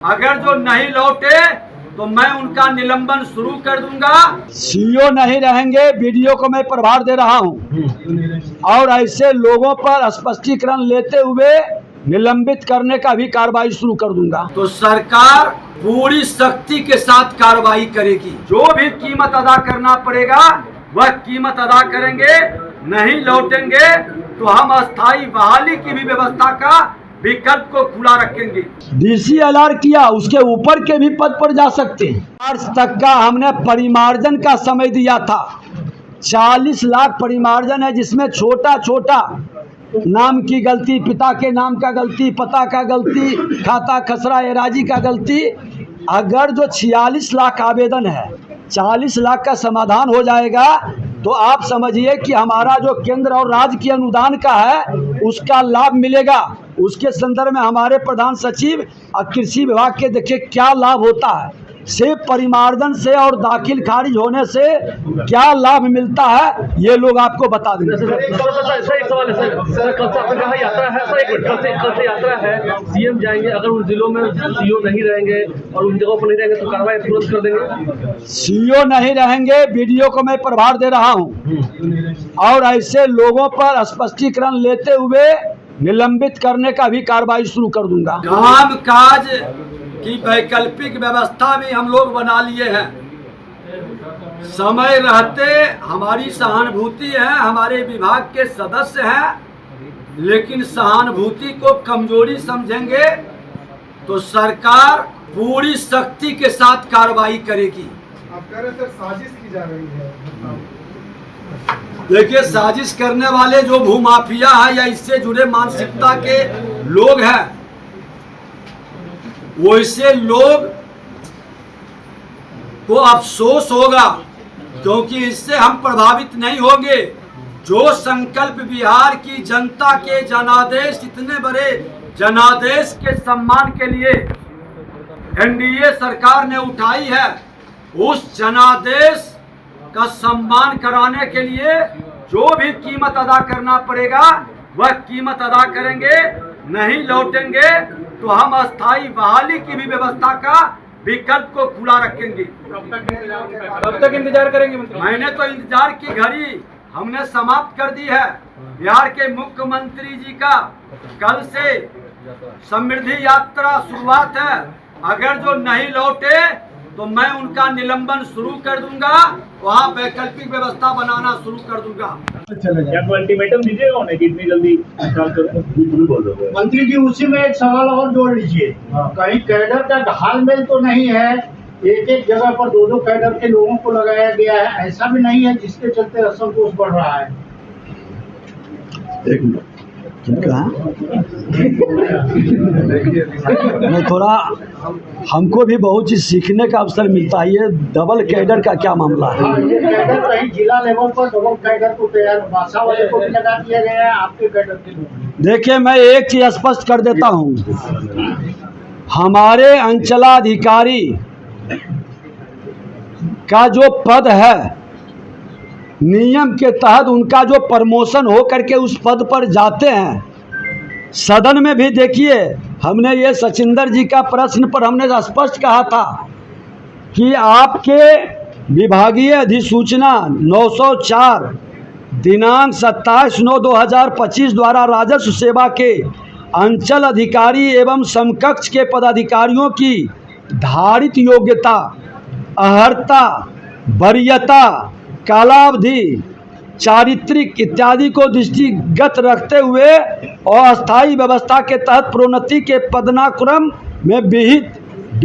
अगर जो नहीं लौटे तो मैं उनका निलंबन शुरू कर दूंगा। सीईओ नहीं रहेंगे, वीडियो को मैं प्रभार दे रहा हूं और ऐसे लोगों पर स्पष्टीकरण लेते हुए निलंबित करने का भी कार्रवाई शुरू कर दूंगा। तो सरकार पूरी सख्ती के साथ कार्रवाई करेगी। जो भी कीमत अदा करना पड़ेगा वह कीमत अदा करेंगे। नहीं लौटेंगे तो हम अस्थायी बहाली की भी व्यवस्था का विकल्प को खुला रखेंगे। DCLR किया, उसके ऊपर के भी पद पर जा सकते हैं। मार्च तक का हमने परिमार्जन का समय दिया था। 40 लाख परिमार्जन है, जिसमें छोटा छोटा नाम की गलती, पिता के नाम का गलती, पता का गलती, खाता खसरा एराजी का गलती। अगर जो 46 लाख आवेदन है, 40 लाख का समाधान हो जाएगा तो आप समझिए कि हमारा जो केंद्र और राज्य की अनुदान का है उसका लाभ मिलेगा। उसके संदर्भ में हमारे प्रधान सचिव और कृषि विभाग के देखिए क्या लाभ होता है। सिर्फ परिमार्जन से और दाखिल खारिज होने से क्या लाभ मिलता है ये लोग आपको बता देंगे। सर, एक सवाल है सर, कल से आपका कहाँ यात्रा है सर? एक मिनट, कल से यात्रा है, सीएम जाएंगे। अगर उन जिलों में सीईओ नहीं रहेंगे और उन जगहों पर नहीं रहेंगे तो कार्रवाई तुरंत कर देंगे। सीईओ नहीं रहेंगे, वीडियो को मैं प्रभार दे रहा हूं और ऐसे लोगों पर स्पष्टीकरण लेते हुए निलंबित करने का भी कार्रवाई शुरू कर दूंगा। काम काज की वैकल्पिक व्यवस्था भी हम लोग बना लिए हैं। समय रहते हमारी सहानुभूति है, हमारे विभाग के सदस्य हैं, लेकिन सहानुभूति को कमजोरी समझेंगे तो सरकार पूरी सख्ती के साथ कार्रवाई करेगी। आप कह रहे सर साजिश की जा रही है। देखिए, साजिश करने वाले जो भूमाफिया है या इससे जुड़े मानसिकता के लोग हैं, वैसे लोग को अफसोस होगा, क्योंकि इससे हम प्रभावित नहीं होंगे। जो संकल्प बिहार की जनता के जनादेश, इतने बड़े जनादेश के सम्मान के लिए एनडीए सरकार ने उठाई है, उस जनादेश का सम्मान कराने के लिए जो भी कीमत अदा करना पड़ेगा वह कीमत अदा करेंगे। नहीं लौटेंगे तो हम अस्थायी बहाली की भी व्यवस्था का विकल्प को खुला रखेंगे। कब तक इंतजार करेंगे मंत्री? मैंने तो इंतजार की घड़ी हमने समाप्त कर दी है। बिहार के मुख्यमंत्री जी का कल से समृद्धि यात्रा शुरुआत है। अगर जो नहीं लौटे तो मैं उनका निलंबन शुरू कर दूंगा, वहाँ वैकल्पिक व्यवस्था बनाना शुरू कर दूंगा। क्या अल्टीमेटम दीजिएगा उन्हें कि इतनी जल्दी मंत्री जी, उसी में एक सवाल और जोड़ लीजिए। कहीं कैडर का घालमेल तो नहीं है? एक एक जगह पर दो कैडर के लोगों को लगाया गया है, ऐसा भी नहीं है जिसके चलते असंतोष बढ़ रहा है? एक मिनट, मैं थोड़ा हमको भी बहुत चीज सीखने का अवसर मिलता है। ये डबल कैडर का क्या मामला है? ये कैडर कहीं जिला लेवल पर डबल कैडर को तैयार भाषा वाले को भी लगा दिया गया है, आपके कैडर के लोग। देखिए, मैं एक चीज स्पष्ट कर देता हूँ। हमारे अंचलाधिकारी का जो पद है, नियम के तहत उनका जो प्रमोशन हो करके उस पद पर जाते हैं, सदन में भी देखिए हमने ये सचिंदर जी का प्रश्न पर हमने स्पष्ट कहा था कि आपके विभागीय अधिसूचना 904 दिनांक 27/9/2025 द्वारा राजस्व सेवा के अंचल अधिकारी एवं समकक्ष के पदाधिकारियों की धारित योग्यता, अर्हता, वरीयता, कालावधि, चारित्रिक इत्यादि को दृष्टिगत रखते हुए और अस्थायी व्यवस्था के तहत प्रोन्नति के पदानुक्रम में विहित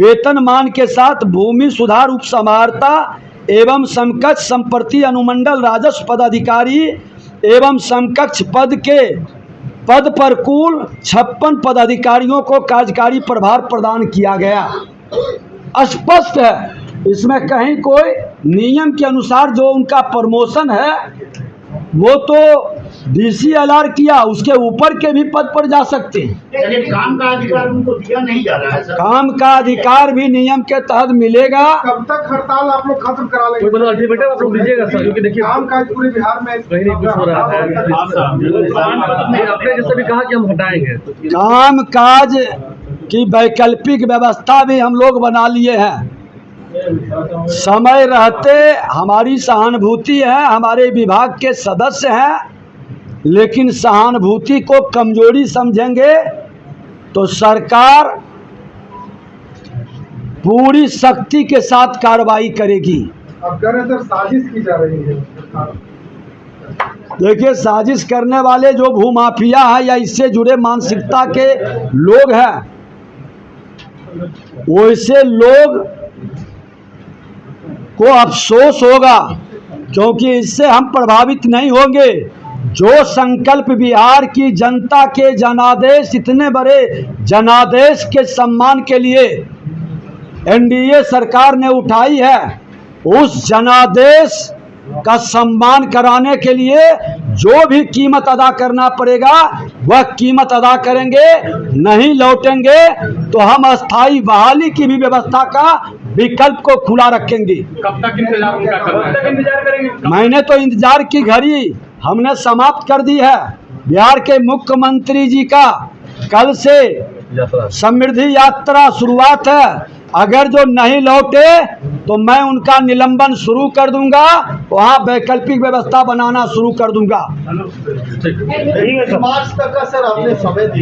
वेतनमान के साथ भूमि सुधार उप समाहर्ता एवं समकक्ष संपत्ति अनुमंडल राजस्व पदाधिकारी एवं समकक्ष पद पर कुल 56 पदाधिकारियों को कार्यकारी प्रभार प्रदान किया गया। स्पष्ट है, इसमें कहीं कोई नियम के अनुसार जो उनका प्रमोशन है वो तो DCLR किया, उसके ऊपर के भी पद पर जा सकते हैं। लेकिन काम का अधिकार उनको दिया नहीं जा रहा है सर। काम का अधिकार भी नियम के तहत मिलेगा। कब तक हड़ताल आप लोग खत्म करा लेंगे? मतलब अल्टीमेटम आप लोग दीजिएगा सर, क्योंकि देखिए काम काज पूरे बिहार में कहीं नहीं कुछ हो रहा है। आपने जैसे भी कहा कि हम हटाएंगे, काम काज कि वैकल्पिक व्यवस्था भी हम लोग बना लिए हैं। समय रहते हमारी सहानुभूति है, हमारे विभाग के सदस्य हैं, लेकिन सहानुभूति को कमजोरी समझेंगे तो सरकार पूरी शक्ति के साथ कार्रवाई करेगी। आप कह रहे हैं सर साजिश की जा रही है। देखिए, साजिश करने वाले जो भूमाफिया है या इससे जुड़े मानसिकता के लोग हैं, वैसे लोग को अफसोस होगा, क्योंकि इससे हम प्रभावित नहीं होंगे। जो संकल्प बिहार की जनता के जनादेश, इतने बड़े जनादेश के सम्मान के लिए एनडीए सरकार ने उठाई है, उस जनादेश का सम्मान कराने के लिए जो भी कीमत अदा करना पड़ेगा वह कीमत अदा करेंगे। नहीं लौटेंगे तो हम अस्थाई बहाली की भी व्यवस्था का विकल्प को खुला रखेंगे। कब तक इंतजार उनका करना है? कब तक इंतजार करेंगे? मैंने तो इंतजार की घड़ी हमने समाप्त कर दी है। बिहार के मुख्यमंत्री जी का कल से समृद्धि यात्रा शुरुआत है। अगर जो नहीं लौटे तो मैं उनका निलंबन शुरू कर दूंगा, वहाँ वैकल्पिक व्यवस्था बनाना शुरू कर दूंगा। मार्च तक का सर आपने समय दिया।